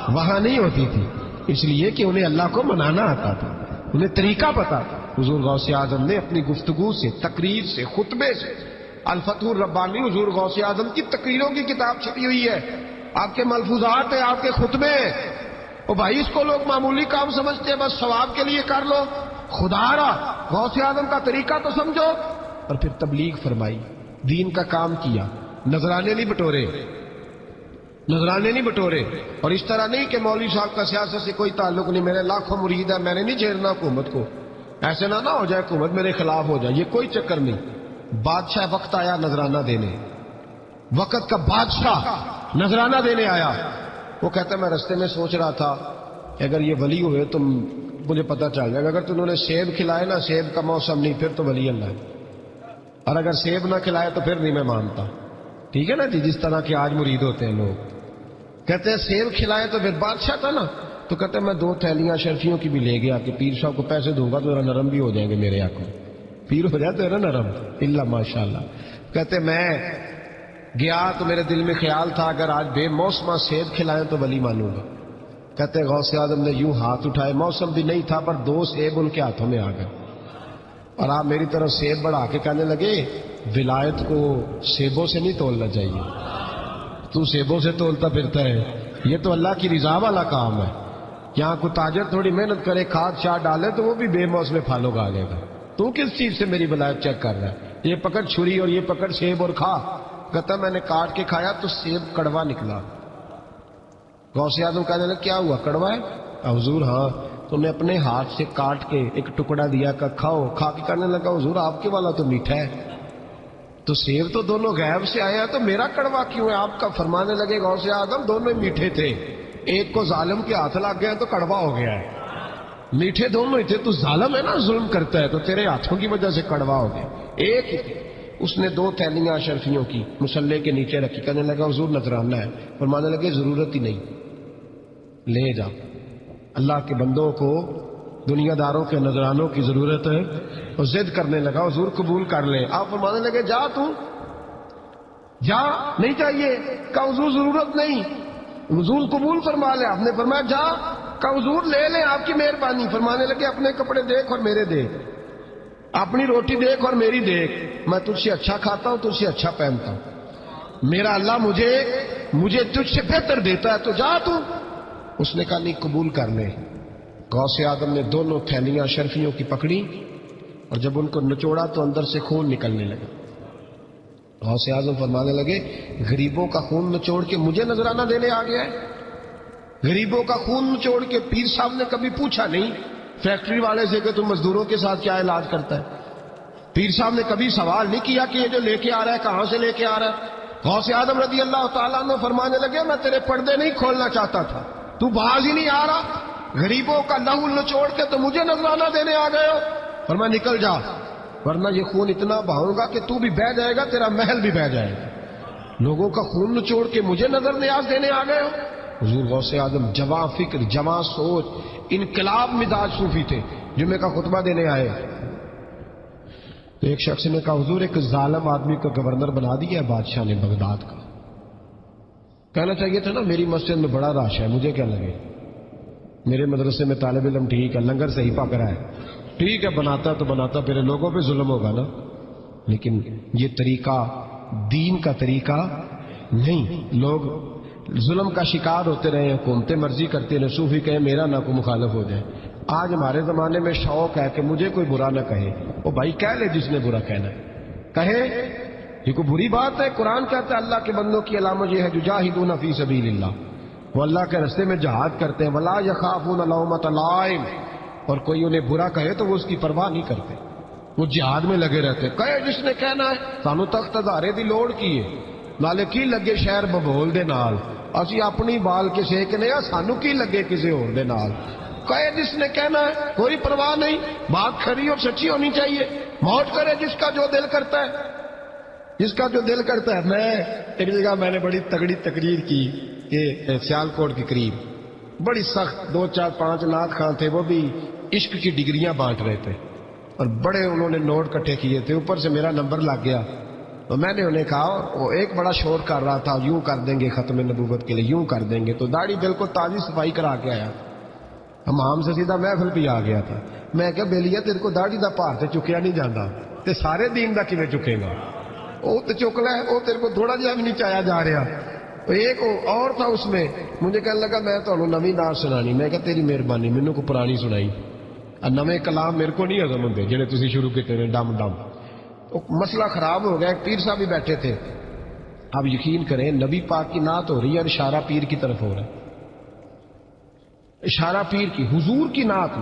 وہاں نہیں ہوتی تھی، اس لیے کہ انہیں اللہ کو منانا آتا تھا، انہیں طریقہ پتا تھا۔ حضور غوث اعظم نے اپنی گفتگو سے، تقریر سے، خطبے سے، الفتح الربانی حضور غوث اعظم کی تقریروں کی کتاب چھپی ہوئی ہے، آپ کے ملفوظات ہیں، آپ کے خطبے ہیں۔ او بھائی اس کو لوگ معمولی کام سمجھتے ہیں، بس ثواب کے لیے کر لو، خدا را غوث اعظم کا طریقہ تو سمجھو۔ اور پھر تبلیغ فرمائی، دین کا کام کیا، نذرانے نہیں بٹورے، نذرانے نہیں بٹورے، اور اس طرح نہیں کہ مولوی صاحب کا سیاست سے کوئی تعلق نہیں، میرے لاکھوں مرید ہیں، میں نے نہیں چھیڑنا حکومت کو، ایسے نہ ہو جائے حکومت میرے خلاف ہو جائے، یہ کوئی چکر نہیں۔ بادشاہ وقت آیا نذرانہ دینے، وقت کا بادشاہ نذرانہ دینے آیا، وہ کہتا ہے میں رستے میں سوچ رہا تھا کہ اگر یہ ولی ہوئے تو مجھے پتہ چل جائے گا، اگر تو انہوں نے سیب کھلائے نا، سیب کا موسم نہیں، پھر تو ولی اللہ ہے، اور اگر سیب نہ کھلائے تو پھر نہیں میں مانتا۔ ٹھیک ہے نا جی، جس طرح کے آج مرید ہوتے ہیں لوگ، کہتے ہیں سیب کھلائے تو پھر بادشاہ تھا نا، تو کہتے ہیں میں 2 تھیلیاں شرفیوں کی بھی لے گیا کہ پیر صاحب کو پیسے دوں گا تو ذرا نرم بھی ہو جائیں گے میرے آنکھوں، پیر ہو جاتے ہیں نا نرم، اللہ ماشاءاللہ۔ کہتے میں گیا تو میرے دل میں خیال تھا اگر آج بے موسمہ سیب کھلائیں تو ولی مانوں گا۔ کہتے غوث اعظم نے یوں ہاتھ اٹھائے، موسم بھی نہیں تھا پر 2 سیب ان کے ہاتھوں میں آ گئے، اور آپ میری طرف سیب بڑھا کے کہنے لگے ولایت کو سیبوں سے نہیں تولنا چاہیے، تو سیبوں سے تولتا پھرتا ہے، یہ تو اللہ کی رضا والا کام ہے، یہاں کوئی تاجر تھوڑی محنت کرے، کھاد شاد ڈالے تو وہ بھی بے موسم پھل اگا لے گا، تو کس چیز سے میری ولایت چیک کر رہا ہے؟ یہ پکڑ چھری اور یہ پکڑ سیب اور کھا۔ کہتا میں نے کاٹ کے کھایا تو سیب کڑوا نکلا۔ غوث اعظم کہنے لگا کیا ہوا، کڑوا ہے؟ حضور ہاں۔ تو نے اپنے ہاتھ سے کاٹ کے ایک ٹکڑا دیا کہ کھاؤ، کھا کے کہنے لگا حضور آپ کے والا تو میٹھا ہے، تو سیب تو دونوں غیب سے آیا تو میرا کڑوا کیوں ہے؟ آپ کا فرمانے لگے غوث اعظم دونوں میٹھے تھے، ایک کو ظالم کے ہاتھ لگ گیا تو کڑوا ہو گیا ہے، میٹھے دونوں ہی تھے، تو ظالم ہے نا، ظلم کرتا ہے، تو تیرے ہاتھوں کی وجہ سے کڑوا ہو گیا، ایک ہی تھے۔ اس نے 2 تھیلیاں اشرفیوں کی مصلے کے نیچے رکھی، کہنے لگا حضور نذرانہ ہے، فرمانے لگے ضرورت ہی نہیں، لے جا۔ اللہ کے بندوں کو دنیا داروں کے نذرانوں کی ضرورت ہے، اور ضد کرنے لگا حضور قبول کر لے۔ آپ فرمانے لگے جا تو جا، نہیں چاہیے، کہا حضور ضرورت نہیں، حضور قبول فرما لے۔ آپ نے فرمایا جا، کہا حضور لے لیں آپ کی مہربانی۔ فرمانے لگے اپنے کپڑے دیکھ اور میرے دیکھ، اپنی روٹی دیکھ اور میری دیکھ، میں تجھ سے اچھا کھاتا ہوں، تجھ سے اچھا پہنتا ہوں، میرا اللہ مجھے تجھ سے بہتر دیتا ہے، تو جا تو۔ اس نے کہا نہیں قبول کر لے۔ غوث اعظم نے 2 تھیلیاں شرفیوں کی پکڑی، اور جب ان کو نچوڑا تو اندر سے خون نکلنے لگا، غوث اعظم فرمانے لگے غریبوں کا خون نچوڑ کے مجھے نذرانہ دینے آ گیا ہے؟ غریبوں کا خون نچوڑ کے پیر صاحب نے کبھی پوچھا نہیں فیکٹری والے سے کہ تم مزدوروں کے ساتھ کیا علاج کرتا ہے؟ پیر صاحب نے کبھی سوال نہیں کیا کہ یہ جو لے کے آ رہا ہے کہاں سے لے کے آ رہا ہے؟ غوث اعظم رضی اللہ تعالیٰ عنہ فرمانے لگے میں تیرے پردے نہیں کھولنا چاہتا تھا، تو باز ہی نہیں آ رہا، غریبوں کا لہو نچوڑ کے تو مجھے نذرانہ دینے آ گئے ہو، فرمایا نکل جا ورنہ یہ خون اتنا بہاؤں گا کہ تو بھی بہہ جائے گا، تیرا محل بھی بہہ جائے گا۔ لوگوں کا خون نچوڑ کے مجھے نظر نیاز دینے آ گئے ہو؟ حضور غوث اعظم جواں فکر، جواں سوچ، انقلاب مزاج صوفی تھے، جمعے کا خطبہ دینے آئے تو ایک شخص نے کہا حضور ایک ظالم آدمی کو گورنر بنا دیا ہے بادشاہ نے بغداد کا، کہنا چاہیے تھا نا میری مسجد میں بڑا رش ہے، مجھے کیا لگے، میرے مدرسے میں طالب علم ٹھیک ہے، لنگر صحیح پک رہا ہے، ٹھیک ہے بناتا تو بناتا پھر لوگوں پہ ظلم ہوگا نا، لیکن یہ طریقہ دین کا طریقہ نہیں، لوگ ظلم کا شکار ہوتے رہے، حکومتیں مرضی کرتے رہے، صوفی کہے میرا نہ کوئی مخالف ہو جائے۔ آج ہمارے زمانے میں شوق ہے کہ مجھے کوئی برا نہ کہے، وہ بھائی کہہ لے جس نے برا کہنا ہے کہے، یہ کوئی بری بات ہے؟ قرآن کہتا ہے اللہ کے بندوں کی علامت یہ ہے یجاہدون فی سبیل اللہ، وہ اللہ کے راستے میں جہاد کرتے ہیں، ولا یخافون لومۃ لائم، اور کوئی انہیں برا کہے تو وہ اس کی پرواہ نہیں کرتے، وہ جہاد میں لگے رہتے، کہے جس نے کہنا ہے، سانو تخت ہزارے دی لوڑ کی ہے، نالے کی لگے شہر ببول دے نال، اسی اپنی بال کے سیکنے آ، سانو کی لگے کسی اور دے نال، کہے جس نے کہنا ہے، کوئی پرواہ نہیں، بات کھری اور سچی ہونی چاہیے، موج کرے جس کا جو دل کرتا ہے، جس کا جو دل کرتا ہے۔ میں ایک جگہ میں نے بڑی تگڑی تقریر کی کہ سیالکوٹ کے قریب بڑی سخت 2 4 5 نعت خان تھے، وہ بھی عشق کی ڈگریاں بانٹ رہے تھے اور بڑے انہوں نے نوٹ کٹھے کیے تھے، اوپر سے میرا نمبر لگ گیا تو میں نے انہیں کہا، وہ ایک بڑا شور کر رہا تھا یوں کر دیں گے ختم نبوت کے لیے، یوں کر دیں گے، تو داڑھی بالکل تازی صفائی کرا کے آیا، ہم سے سیدھا محفل پہ آ گیا تھا، میں کہا بیلیا تیرے کو داڑھی دا پار تے چکیا نہیں جانا تے سارے دین دا کیویں چکے گا، وہ تو چک لے، وہ تیرے کو تھوڑا جہا بھی نہیں چایا جا رہا۔ ایک اور تھا اس میں، مجھے کہنے لگا میں تمہیں نویں نعت سنانی، میں کہا تیری مہربانی مینوں کو پرانی سنائی، نویں کلام میرے کو نہیں ہضم ہوندے جڑے تسی شروع کیتے نے ڈم ڈم۔ مسئلہ خراب ہو گیا، ایک پیر صاحب بھی بیٹھے تھے، آپ یقین کریں نبی پاک کی نعت ہو رہی ہے اور اشارہ پیر کی طرف ہو رہا ہے، اشارہ پیر کی، حضور کی نعت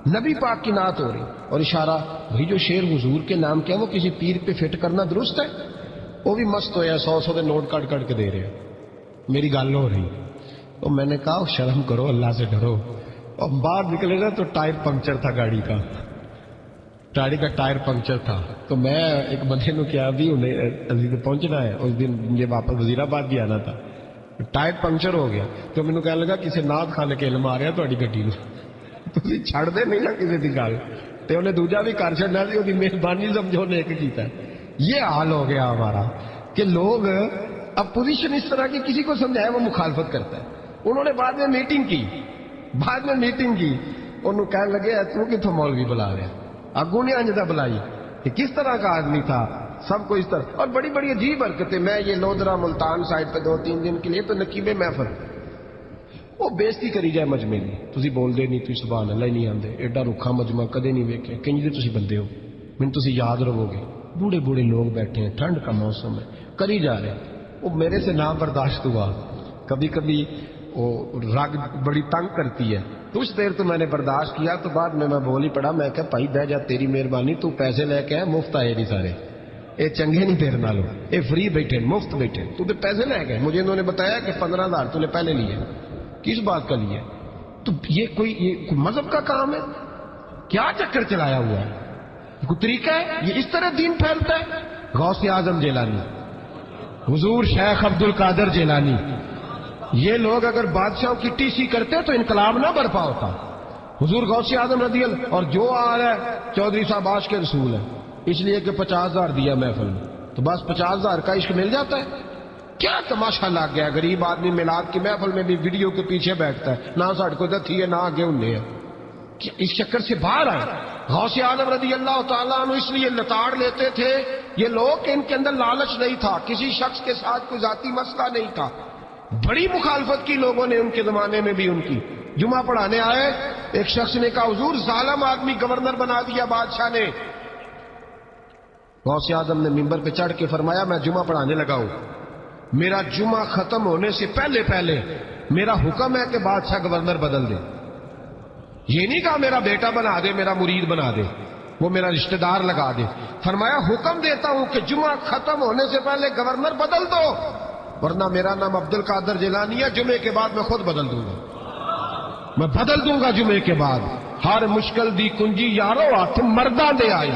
نبی پاک کی نعت ہو رہی اور اشارہ، بھائی جو شعر حضور کے نام کیا وہ کسی پیر پہ فٹ کرنا درست ہے؟ وہ بھی مست ہویا 100 دے نوٹ کٹ کٹ کے دے رہے، میری گل ہو رہی تو میں نے کہا شرم کرو، اللہ سے ڈرو، اور باہر نکلے نا تو ٹائر پنکچر تھا گاڑی کا ٹائر پنکچر تھا، تو میں ایک بندے نے کیا ابھی انہیں پہنچنا ہے، اس دن یہ واپس وزیرآباد بھی آنا تھا، ٹائر پنکچر ہو گیا تو مینوں کہنے لگا کسی نعت خانے کے علم آ رہا تہاڈی گڈی نوں، تسی چھڑ دے نہیں نا کسی دی گل، تے انہیں دوجا بھی کر چھڈنا سی، ਉਹਦੀ مہربانی سمجھو نے ایک کیتا ہے۔ یہ حال ہو گیا ہمارا کہ لوگ اپوزیشن اس طرح کی کسی کو سمجھائے وہ مخالفت کرتا ہے۔ انہوں نے بعد میں میٹنگ کی، انہوں کہنے لگے تو کتوں مولوی بلا رہے اگوں نے انجدہ بلائی کہ کس طرح کا آدمی تھا، سب کو اس طرح، اور بڑی بڑی عجیب حرکتیں، میں یہ لودرا ملتان سائڈ پہ 2-3 دن کے لیے تو نقیب محفل، وہ بےزتی کری جائے مجمع کی، تسی بول دے نہیں، تسی سبحان اللہ ہی نہیں آندے، ایڈا رکھا مجمع کدے نہیں ویکھے، کنج دے تسی بندے ہو، من تسی یاد رہو گے، بوڑھے بوڑھے لوگ بیٹھے ہیں، ٹھنڈ کا موسم ہے، کری جا رہے ہیں، وہ میرے سے نہ برداشت ہوا، کبھی کبھی وہ رگ بڑی تنگ کرتی ہے، کچھ دیر تو میں نے برداشت کیا، تو بعد میں بول ہی پڑا، میں کہ بھائی بہ جا، تیری مہربانی، تو پیسے لے کے مفت آئے نہیں سارے، اے چنگے نہیں تیرے نالوں، اے فری بیٹھے مفت بیٹھے، تو تے پیسے لے گئے، مجھے انہوں نے بتایا کہ 15,000 تو نے پہلے لیے، کس بات کا لیے؟ تو یہ کوئی مذہب کا کام ہے؟ کیا چکر چلایا ہوا ہے؟ کوئی طریقہ ہے؟ یہ اس طرح دین پھیلتا ہے؟ غوث اعظم جیلانی، حضور شیخ عبد القادر جیلانی، یہ لوگ اگر بادشاہوں کی ٹی سی کرتے تو انقلاب نہ برپا ہوتا۔ حضور غوث اعظم رضی اللہ، اور جو آ رہا ہے چودھری صاحب عاشق کے رسول ہے، اس لیے کہ 50,000 دیا محفل میں، تو بس 50,000 کا عشق مل جاتا ہے۔ کیا تماشا لگ گیا، غریب آدمی میلاد کی محفل میں بھی ویڈیو کے پیچھے بیٹھتا ہے، نہ ساڑھ کو دتھی ہے نہ آگے انہیں ہے، اس چکر سے باہر آئے۔ غوث اعظم رضی اللہ تعالیٰ عنہ اس لیے لتاڑ لیتے تھے یہ لوگ کہ ان کے اندر لالچ نہیں تھا، کسی شخص کے ساتھ کوئی ذاتی مسئلہ نہیں تھا، بڑی مخالفت کی لوگوں نے ان کے زمانے میں بھی ان کی۔ جمعہ پڑھانے آئے، ایک شخص نے کہا حضور ظالم آدمی گورنر بنا دیا بادشاہ نے، غوث اعظم نے ممبر پہ چڑھ کے فرمایا میں جمعہ پڑھانے لگا ہوں، میرا جمعہ ختم ہونے سے پہلے پہلے میرا حکم ہے کہ بادشاہ گورنر بدل دے. یہ نہیں کہا میرا بیٹا بنا دے، میرا مرید بنا دے، وہ میرا رشتہ دار لگا دے. فرمایا حکم دیتا ہوں کہ جمعہ ختم ہونے سے پہلے گورنر بدل دو، ورنہ میرا نام عبد القادر جیلانی ہے، جمعے کے بعد میں خود بدل دوں گا. میں بدل دوں گا جمعے کے بعد. ہر مشکل دی کنجی یارو ہاتھ مرداں دے آئی،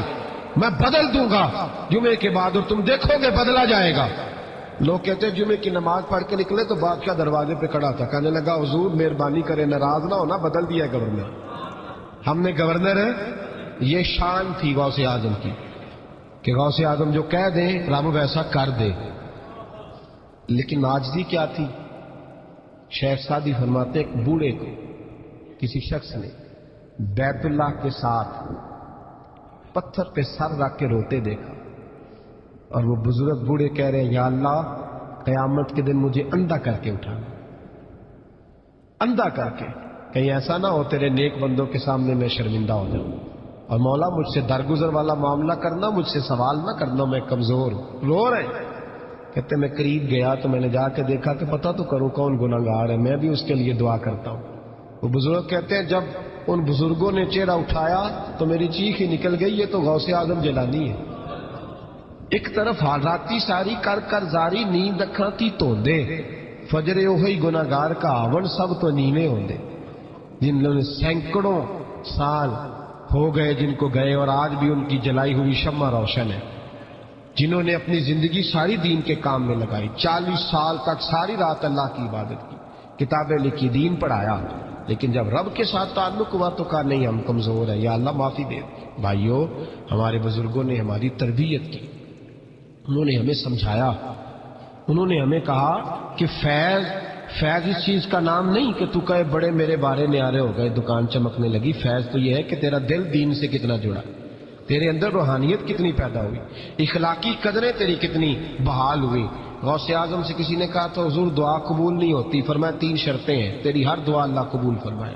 میں بدل دوں گا جمعے کے بعد، اور تم دیکھو گے بدلا جائے گا. لوگ کہتے ہیں جمعے کی نماز پڑھ کے نکلے تو بادشاہ دروازے پہ کھڑا تھا، کہنے لگا حضور مہربانی کرے ناراض نہ ہونا، بدل دیا گورنر. ہم نے گورنر ہے. یہ شان تھی غوث اعظم کی کہ غوث اعظم جو کہہ دیں رب ویسا کر دے. لیکن عاجزی کیا تھی؟ شیخ سعدی فرماتے ایک بوڑھے کو کسی شخص نے بیت اللہ کے ساتھ پتھر پہ سر رکھ کے روتے دیکھا، اور وہ بزرگ بوڑھے کہہ رہے ہیں یا اللہ قیامت کے دن مجھے اندھا کر کے اٹھانا، اندھا کر کے، کہیں ایسا نہ ہو تیرے نیک بندوں کے سامنے میں شرمندہ ہو جاؤں، اور مولا مجھ سے درگزر والا معاملہ کرنا، مجھ سے سوال نہ کرنا، میں کمزور ہوں. رو رہے ہیں. کہتے میں قریب گیا تو میں نے جا کے دیکھا کہ پتہ تو کروں کون گناہگار ہے، میں بھی اس کے لیے دعا کرتا ہوں. وہ بزرگ کہتے ہیں جب ان بزرگوں نے چہرہ اٹھایا تو میری چیخ ہی نکل گئی، یہ تو غوث اعظم جیلانی ہے. ایک طرف حالاتی ساری کر کر زاری نیند اکھاں تھی توندے، فجر اوہی گناہگار کا آون سب تو نیویں ہوندے. جن لوگوں نے سینکڑوں سال ہو گئے جن کو گئے، اور آج بھی ان کی جلائی ہوئی شمع روشن ہے. جنہوں نے اپنی زندگی ساری دین کے کام میں لگائی، 40 سال تک ساری رات اللہ کی عبادت کی، کتابیں لکھی، دین پڑھایا، لیکن جب رب کے ساتھ تعلق ہوا تو کہا نہیں ہم کمزور ہیں، یا اللہ معافی دے. بھائیو، ہمارے بزرگوں نے ہماری تربیت کی، انہوں نے ہمیں سمجھایا، انہوں نے ہمیں کہا کہ فیض اس چیز کا نام نہیں کہ تو کہے بڑے میرے بارے نیارے ہو گئے، دکان چمکنے لگی. فیض تو یہ ہے کہ تیرا دل دین سے کتنا جڑا، تیرے اندر روحانیت کتنی پیدا ہوئی، اخلاقی قدریں تیری کتنی بحال ہوئی. غوث اعظم سے کسی نے کہا تو حضور دعا قبول نہیں ہوتی، فرمایا 3 شرطیں ہیں، تیری ہر دعا اللہ قبول فرمائے.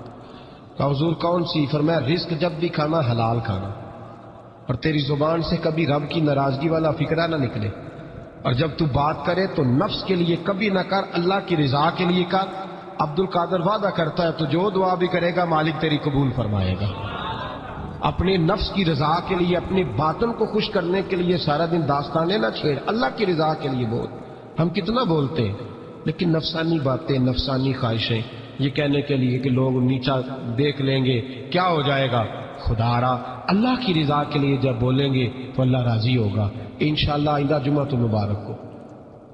کہا حضور کون سی؟ فرمایا رزق جب بھی کھانا حلال کھانا، اور تیری زبان سے کبھی رب کی ناراضگی والا فکرہ نہ نکلے، اور جب تو بات کرے تو نفس کے لیے کبھی نہ کر، اللہ کی رضا کے لیے کر. عبد القادر وعدہ کرتا ہے تو جو دعا بھی کرے گا مالک تیری قبول فرمائے گا. اپنے نفس کی رضا کے لیے، اپنے باطن کو خوش کرنے کے لیے سارا دن داستانیں نہ چھیڑ، اللہ کی رضا کے لیے بول. ہم کتنا بولتے ہیں لیکن نفسانی باتیں، نفسانی خواہشیں، یہ کہنے کے لیے کہ لوگ نیچا دیکھ لیں گے کیا ہو جائے گا. خدا را اللہ کی رضا کے لیے جب بولیں گے تو اللہ راضی ہوگا. انشاءاللہ آئندہ جمعہ تو مبارک کو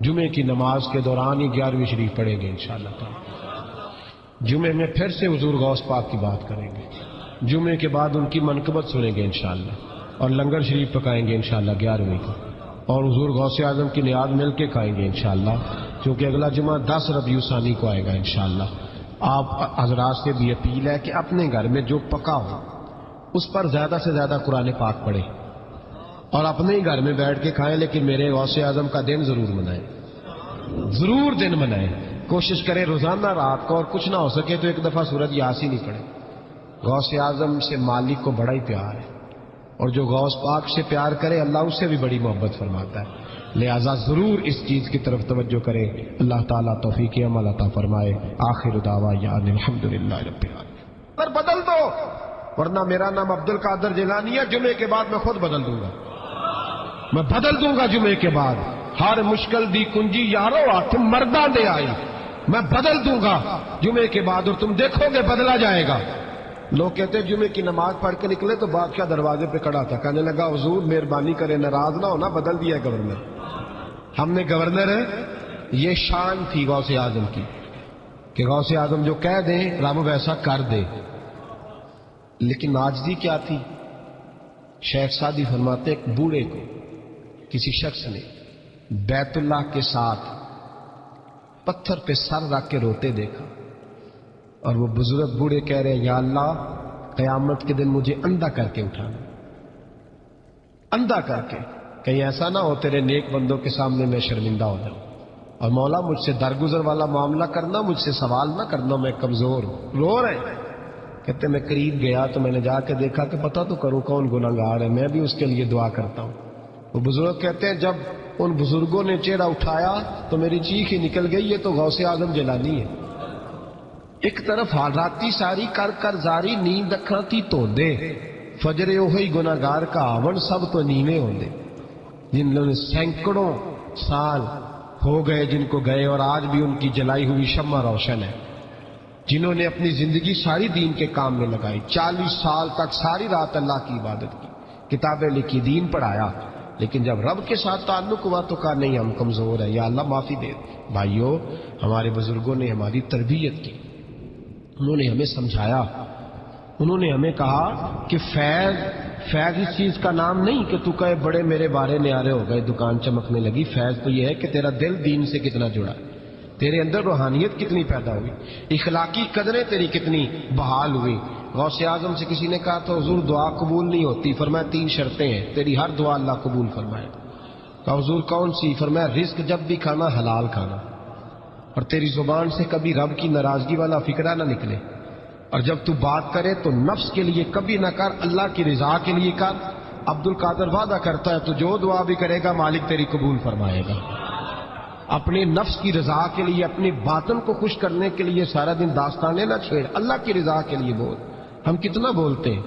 جمعے کی نماز کے دوران ہی 11ویں شریف پڑھیں گے انشاءاللہ تعالی. جمعے میں پھر سے حضور غوث پاک کی بات کریں گے، جمعے کے بعد ان کی منقبت سنیں گے انشاءاللہ، اور لنگر شریف پکائیں گے انشاءاللہ 11ویں کو، اور حضور غوث اعظم کی نیاد مل کے کھائیں گے انشاءاللہ، کیونکہ اگلا جمعہ 10 ربیع ثانی کو آئے گا انشاءاللہ. آپ حضرات سے بھی اپیل ہے کہ اپنے گھر میں جو پکا ہو اس پر زیادہ سے زیادہ قرآن پاک پڑھیں، اور اپنے ہی گھر میں بیٹھ کے کھائیں، لیکن میرے غوث اعظم کا دن ضرور منائیں، ضرور دن منائیں. کوشش کریں روزانہ رات کو، اور کچھ نہ ہو سکے تو ایک دفعہ سورۃ یاسین ہی پڑھیں. غوث اعظم سے مالک کو بڑا ہی پیار ہے، اور جو غوث پاک سے پیار کرے اللہ اس سے بھی بڑی محبت فرماتا ہے. لہذا ضرور اس چیز کی طرف توجہ کریں. اللہ تعالیٰ توفیق عمل عطا فرمائے. آخر دعوانا الحمدللہ رب العالمین. پر بدل دو، ورنہ میرا نام عبد القادر جیلانی ہے، جمعے کے بعد میں خود بدل دوں گا، میں بدل دوں گا جمعے کے بعد. ہر مشکل دی کنجی یارو ہاتھ مرداں دے آئی، میں بدل دوں گا جمعے کے بعد، اور تم دیکھو گے بدلا جائے گا. لوگ کہتے ہیں جمعے کی نماز پڑھ کے نکلے تو بادشاہ دروازے پہ کھڑا تھا، کہنے لگا حضور مہربانی کرے ناراض نہ ہونا، بدل دیا گورنر. ہم نے گورنر ہے. یہ شان تھی غوث اعظم کی کہ غوث اعظم جو کہہ دیں رب ویسا کر دے. لیکن عاجزی کیا تھی؟ شیخ سعدی فرماتے ایک بوڑھے کو کسی شخص نے بیت اللہ کے ساتھ پتھر پہ سر رکھ کے روتے دیکھا، اور وہ بزرگ بوڑھے کہہ رہے ہیں یا اللہ قیامت کے دن مجھے اندھا کر کے اٹھانا، اندھا کر کے، کہیں ایسا نہ ہو تیرے نیک بندوں کے سامنے میں شرمندہ ہو جاؤں، اور مولا مجھ سے درگزر والا معاملہ کرنا، مجھ سے سوال نہ کرنا، میں کمزور ہوں. رو رہے ہیں. کہتے میں قریب گیا تو میں نے جا کے دیکھا کہ پتہ تو کروں کون گناہگار ہے، میں بھی اس کے لیے دعا کرتا ہوں. وہ بزرگ کہتے ہیں جب ان بزرگوں نے چہرہ اٹھایا تو میری چیخ ہی نکل گئی، یہ تو غوث اعظم جیلانی ہے۔ ایک طرف حالاتی ساری کر کر زاری، نیند اکھاں تھی توندے، فجر اوہی گناہگار کا آون سب تو نیویں ہوندے۔ جن لوگوں نے سینکڑوں سال ہو گئے جن کو گئے، اور آج بھی ان کی جلائی ہوئی شمع روشن ہے، جنہوں نے اپنی زندگی ساری دین کے کام میں لگائی، 40 سال تک ساری رات اللہ کی عبادت کی، کتابیں لکھی، دین پڑھایا، لیکن جب رب کے ساتھ تعلق ہوا تو کہا نہیں ہم کمزور ہیں، یا اللہ معافی دے۔ بھائیو، ہمارے بزرگوں نے ہماری تربیت کی، انہوں نے ہمیں سمجھایا، انہوں نے ہمیں کہا کہ فیض اس چیز کا نام نہیں کہ تو کہے بڑے میرے بارے نیارے ہو گئے، دکان چمکنے لگی۔ فیض تو یہ ہے کہ تیرا دل دین سے کتنا جڑا ہے، تیرے اندر روحانیت کتنی پیدا ہوئی، اخلاقی قدریں تیری کتنی بحال ہوئی۔ غوث اعظم سے کسی نے کہا تو حضور دعا قبول نہیں ہوتی، فرمایا 3 شرطیں ہیں، تیری ہر دعا اللہ قبول فرمائے۔ کہا حضور کون سی؟ فرمایا رزق جب بھی کھانا حلال کھانا، اور تیری زبان سے کبھی رب کی ناراضگی والا فکرہ نہ نکلے، اور جب تو بات کرے تو نفس کے لیے کبھی نہ کر، اللہ کی رضا کے لیے کر۔ عبد القادر وعدہ کرتا ہے تو جو دعا بھی کرے گا مالک تیری قبول فرمائے گا۔ اپنے نفس کی رضا کے لیے، اپنے باطن کو خوش کرنے کے لیے سارا دن داستانیں نہ چھیڑ، اللہ کی رضا کے لیے بول۔ ہم کتنا بولتے ہیں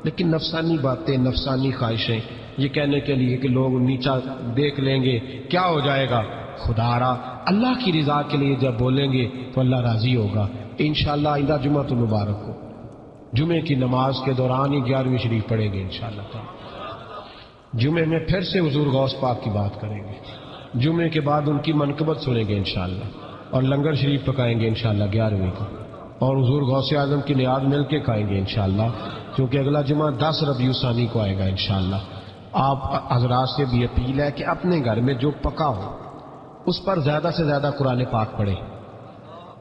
لیکن نفسانی باتیں، نفسانی خواہشیں، یہ کہنے کے لیے کہ لوگ نیچا دیکھ لیں گے کیا ہو جائے گا، خدا را اللہ کی رضا کے لیے جب بولیں گے تو اللہ راضی ہوگا۔ انشاءاللہ آئندہ جمعہ تو مبارک ہو، جمعے کی نماز کے دوران ہی 11ویں شریف پڑھیں گے انشاءاللہ تعالی۔ جمعے میں پھر سے حضور غوث پاک کی بات کریں گے، جمعے کے بعد ان کی منقبت سنیں گے انشاءاللہ، اور لنگر شریف پکائیں گے انشاءاللہ 11ویں کو، اور حضور غوث اعظم کی نیاد مل کے کھائیں گے انشاءاللہ، کیونکہ اگلا جمعہ 10 ربیع الثانی کو آئے گا انشاءاللہ۔ آپ حضرات سے بھی اپیل ہے کہ اپنے گھر میں جو پکا ہو اس پر زیادہ سے زیادہ قرآن پاک پڑھیں،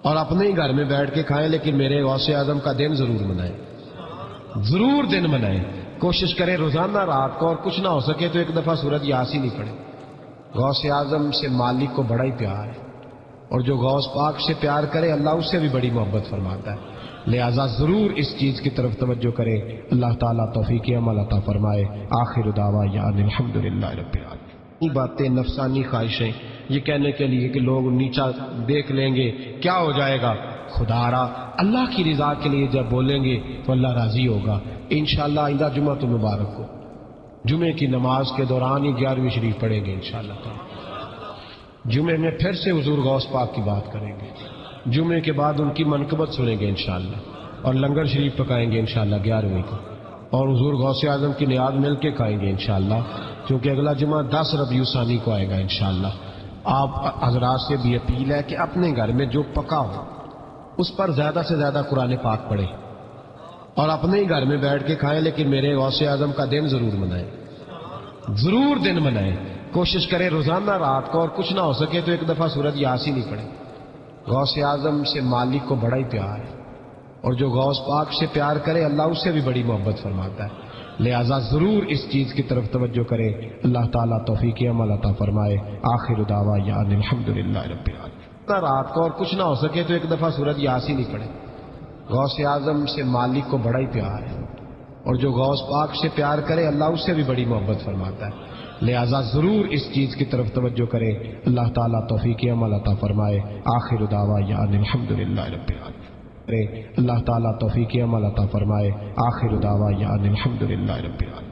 اور اپنے ہی گھر میں بیٹھ کے کھائیں، لیکن میرے غوث اعظم کا دن ضرور منائیں، ضرور دن منائیں۔ کوشش کریں روزانہ رات کو، اور کچھ نہ ہو سکے تو ایک دفعہ سورۃ یاسین ہی پڑھیں۔ غوث اعظم سے مالک کو بڑا ہی پیار ہے، اور جو غوث پاک سے پیار کرے اللہ اس سے بھی بڑی محبت فرماتا ہے، لہذا ضرور اس چیز کی طرف توجہ کریں۔ اللہ تعالیٰ توفیق عمل عطا فرمائے۔ آخر دعوانا الحمدللہ رب العالمین۔ یہ باتیں، نفسانی خواہشیں، یہ کہنے کے لیے کہ لوگ نیچا دیکھ لیں گے کیا ہو جائے گا، خدا را اللہ کی رضا کے لیے جب بولیں گے تو اللہ راضی ہوگا۔ انشاءاللہ آئندہ جمعہ تو مبارک ہو، جمعے کی نماز کے دوران ہی 11ویں شریف پڑھیں گے انشاءاللہ تعالی۔ جمعے میں پھر سے حضور غوث پاک کی بات کریں گے، جمعے کے بعد ان کی منقبت سنیں گے انشاءاللہ، اور لنگر شریف پکائیں گے انشاءاللہ 11ویں کو، اور حضور غوث اعظم کی نیاد مل کے کھائیں گے انشاءاللہ، کیونکہ اگلا جمعہ 10 ربیع الثانی کو آئے گا انشاءاللہ۔ آپ حضرات سے بھی اپیل ہے کہ اپنے گھر میں جو پکا ہو اس پر زیادہ سے زیادہ قرآن پاک پڑھیں، اور اپنے ہی گھر میں بیٹھ کے کھائیں، لیکن میرے غوث اعظم کا دن ضرور منائیں، ضرور دن منائیں۔ کوشش کریں روزانہ رات کو، اور کچھ نہ ہو سکے تو ایک دفعہ سورۃ یاسین ہی پڑھیں۔ غوث اعظم سے مالک کو بڑا ہی پیار ہے، اور جو غوث پاک سے پیار کرے اللہ اس سے بھی بڑی محبت فرماتا ہے، لہذا ضرور اس چیز کی طرف توجہ کریں۔ اللہ تعالیٰ توفیق عمل عطا فرمائے۔ آخر دعوانا الحمدللہ رب العالمین۔ رات کو، اور کچھ نہ ہو سکے تو ایک دفعہ سورۃ یاسین ہی پڑھیں۔ غوث اعظم سے مالک کو بڑا ہی پیار ہے، اور جو غوث پاک سے پیار کرے اللہ اس سے بھی بڑی محبت فرماتا ہے، لہذا ضرور اس چیز کی طرف توجہ کریں۔ اللہ تعالیٰ توفیق عمل عطا فرمائے۔ آخر دعوانا الحمدللہ رب العالمین۔ اللہ تعالیٰ توفیق عمل عطا فرمائے۔ آخر دعوانا الحمدللہ رب العالمین۔